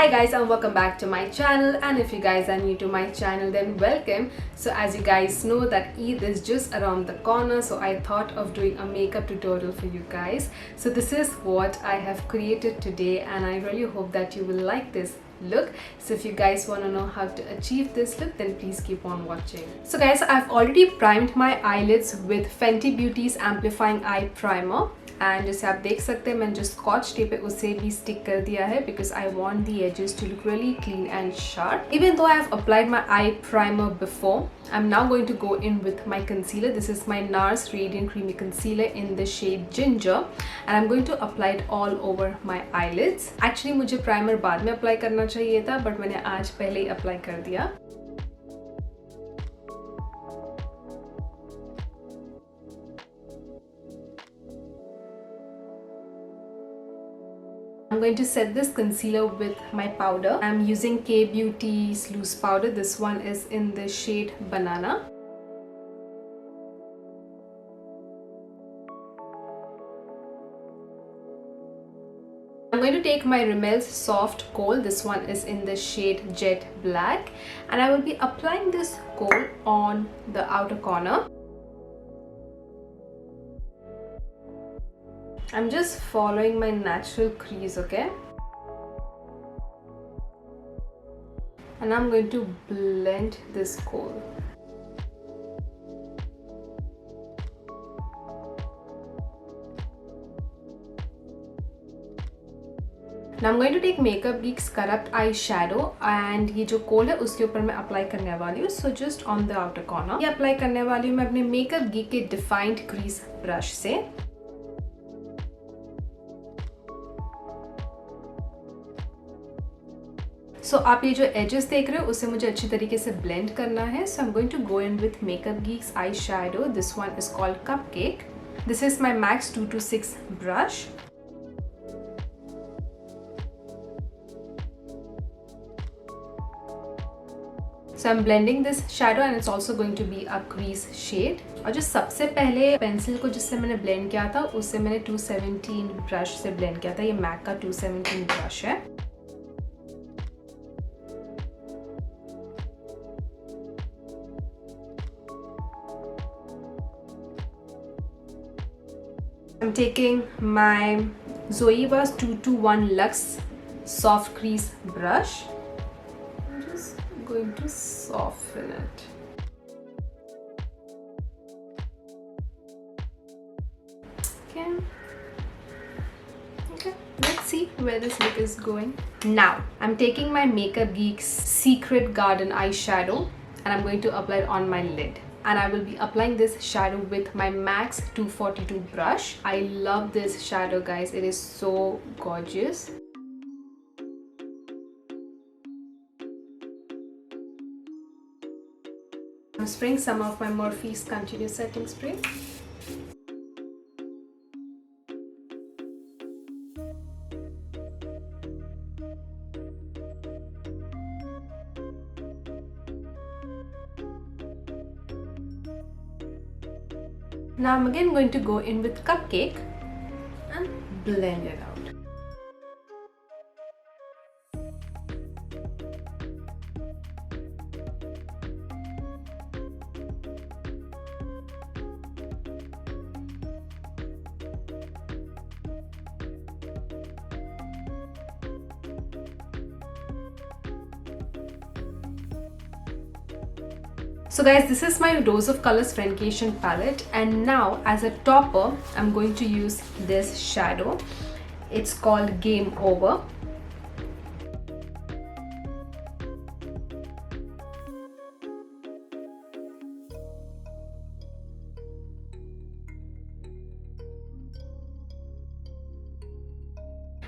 Hi guys, and welcome back to my channel. And if you guys are new to my channel, then welcome. So as you guys know that Eid is just around the corner, so I thought of doing a makeup tutorial for you guys. So this is what I have created today, and I really hope that you will like this look. So if you guys want to know how to achieve this look, then please keep on watching. So guys, I've already primed my eyelids with Fenty Beauty's Amplifying Eye Primer. And जैसे आप देख सकते हैं मैंने जो scotch tape है उसे भी स्टिक कर दिया है because I want the edges to look really clean and sharp. Even though I have applied my eye primer before, I am now going to go in with my concealer. This is my Nars radiant creamy concealer in the shade ginger and I am going to apply it all over my eyelids. Actually मुझे primer बाद में apply करना चाहिए था, but मैंने आज पहले ही apply कर दिया. I'm going to set this concealer with my powder. I'm using KAYBEAUTY's loose powder. This one is in the shade Banana. I'm going to take my RIMMEL's soft kohl. This one is in the shade Jet Black, and I will be applying this kohl on the outer corner. I'm just following my natural crease, okay? And I'm going to blend this kohl. Now I'm going to take Makeup Geek's Corrupt Eyeshadow and ये जो कोल है उसके ऊपर मैं apply करने वाली हूँ. So just on the outer corner. ये अप्लाई करने वाली हूँ मैं अपने Makeup Geek के Defined Crease ब्रश से. So आप ये जो edges देख रहे हो उसे मुझे अच्छी तरीके से blend करना है. So I'm going to go in with Makeup Geek's eyeshadow. This one is called CUPCAKE. This is my MAX 226 brush. So I'm blending this shadow and it's also going to be a crease shade. और जो सबसे पहले pencil को जिससे मैंने blend किया था उससे मैंने 217 brush से blend किया था. ये MAC का 217 brush है. I'm taking my Zoeva's 221 Luxe Soft Crease brush. I'm just going to soften it. Okay, let's see where this look is going. Now, I'm taking my Makeup Geek's Secret Garden eyeshadow and I'm going to apply it on my lid. And I will be applying this shadow with my MAX 242 brush. I love this shadow, guys. It is so gorgeous. I'm spraying some of my Morphe's Continuous Setting Spray. Now I'm again going to go in with CUPCAKE and blend it out. So guys, this is my Rose of Colors Friendcation palette, and now as a topper I'm going to use this shadow. It's called Game Over.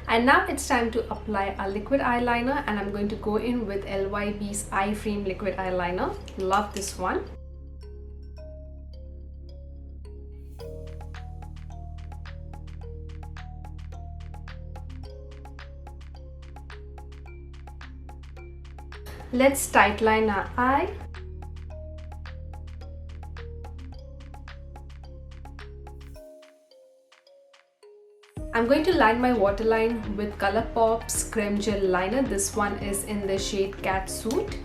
And now it's time to apply a liquid eyeliner, and I'm going to go in with LYB's Eye Frame Liquid Eyeliner. Love this one. Let's tightline our eye. I'm going to line my waterline with ColourPop's Creme Gel Liner. This one is in the shade Catsuit.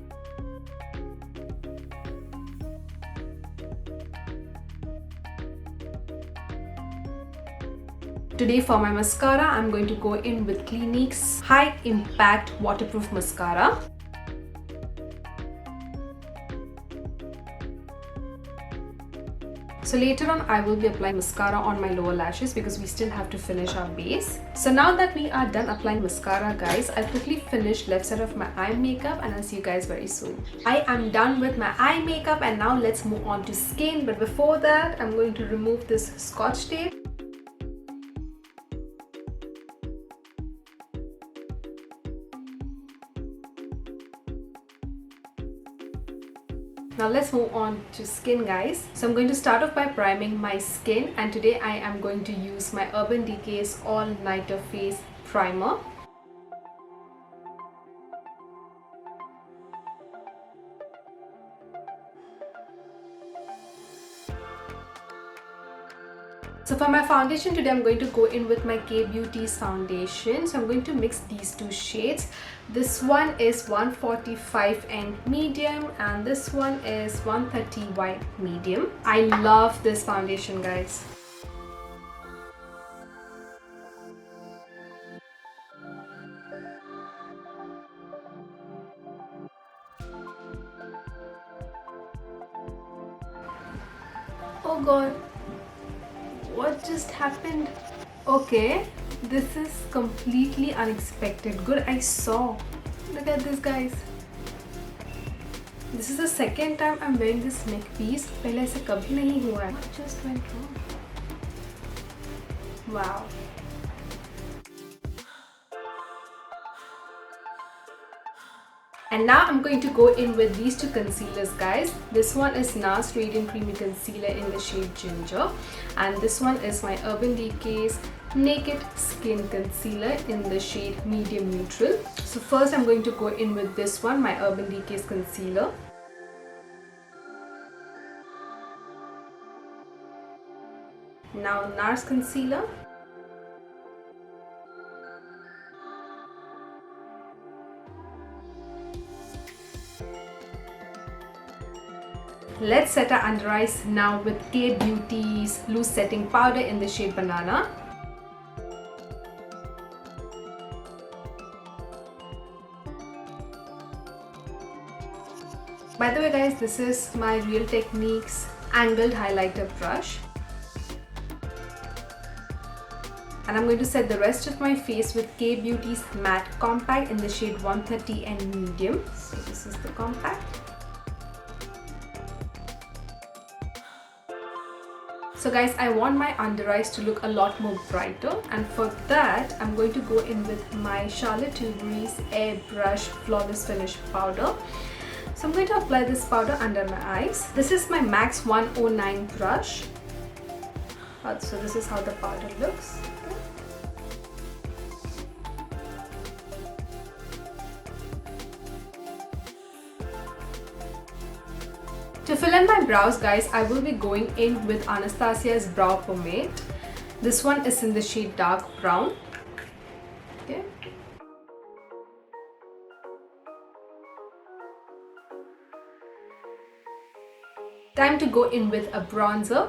Today for my mascara, I'm going to go in with Clinique's High Impact Waterproof Mascara. So later on, I will be applying mascara on my lower lashes because we still have to finish our base. So now that we are done applying mascara, guys, I'll quickly finish left side of my eye makeup and I'll see you guys very soon. I am done with my eye makeup and now let's move on to skin. But before that, I'm going to remove this scotch tape. Now let's move on to skin, guys. So I'm going to start off by priming my skin, and today I am going to use my Urban Decay's All Nighter Face Primer. So for my foundation today, I'm going to go in with my KAYBEAUTY's foundation. So I'm going to mix these two shades. This one is 145 N medium and this one is 130 white medium. I love this foundation, guys. Oh god. What just happened? Okay, this is completely unexpected. Good, I saw. Look at this, guys. This is the second time I'm wearing this neck piece. पहले ऐसे कभी नहीं हुआ है. What just went wrong? Wow. And now I'm going to go in with these two concealers, guys. This one is NARS Radiant Creamy Concealer in the shade Ginger. And this one is my Urban Decay's Naked Skin Concealer in the shade Medium Neutral. So first I'm going to go in with this one, my Urban Decay's concealer. Now NARS concealer. Let's set our under eyes now with KAYBEAUTY's Loose Setting Powder in the shade Banana. By the way, guys, this is my Real Techniques angled highlighter brush. And I'm going to set the rest of my face with KAYBEAUTY's Matte Compact in the shade 130 and Medium. So this is the compact. So guys, I want my under eyes to look a lot more brighter, and for that I'm going to go in with my Charlotte Tilbury's Airbrush Flawless Finish Powder. So I'm going to apply this powder under my eyes. This is my Max 109 brush. So this is how the powder looks. To fill in my brows, guys, I will be going in with Anastasia's Brow Pomade. This one is in the shade Dark Brown. Okay. Time to go in with a bronzer.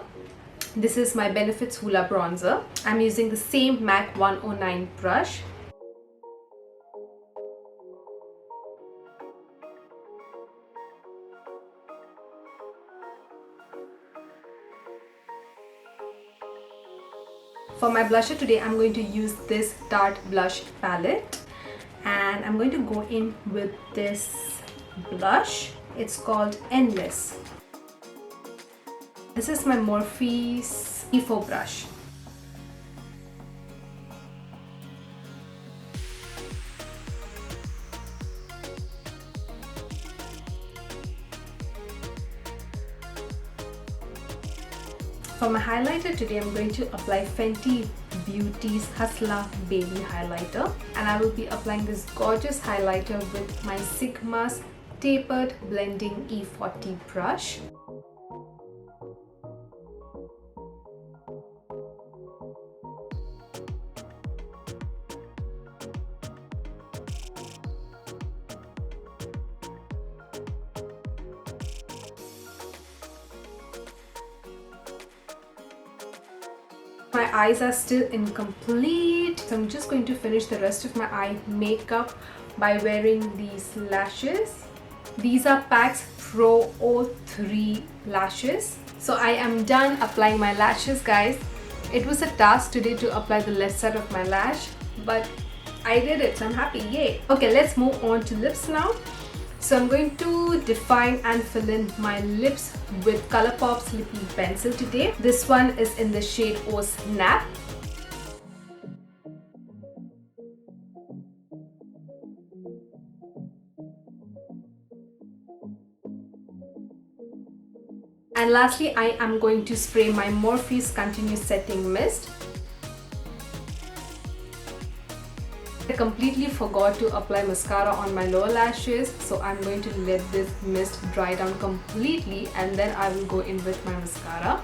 This is my Benefit's HOOLA bronzer. I'm using the same MAC 109 brush. For my blusher today, I'm going to use this Tarte blush palette, and I'm going to go in with this blush. It's called Endless. This is my Morphe's E4 brush. For my highlighter today, I'm going to apply Fenty Beauty's HUSTLA Baby Highlighter, and I will be applying this gorgeous highlighter with my Sigma's Tapered Blending E40 brush. My eyes are still incomplete, so I'm just going to finish the rest of my eye makeup by wearing these lashes. These are PAC's Pro 03 lashes. So I am done applying my lashes, guys. It was a task today to apply the left side of my lash, but I did it, so I'm happy, yay. Okay, let's move on to lips now. So I'm going to define and fill in my lips with ColourPop's Lippy Pencil today. This one is in the shade Oh Snap. And lastly, I am going to spray my Morphe's Continuous Setting Mist. I completely forgot to apply mascara on my lower lashes, so I'm going to let this mist dry down completely and then I will go in with my mascara.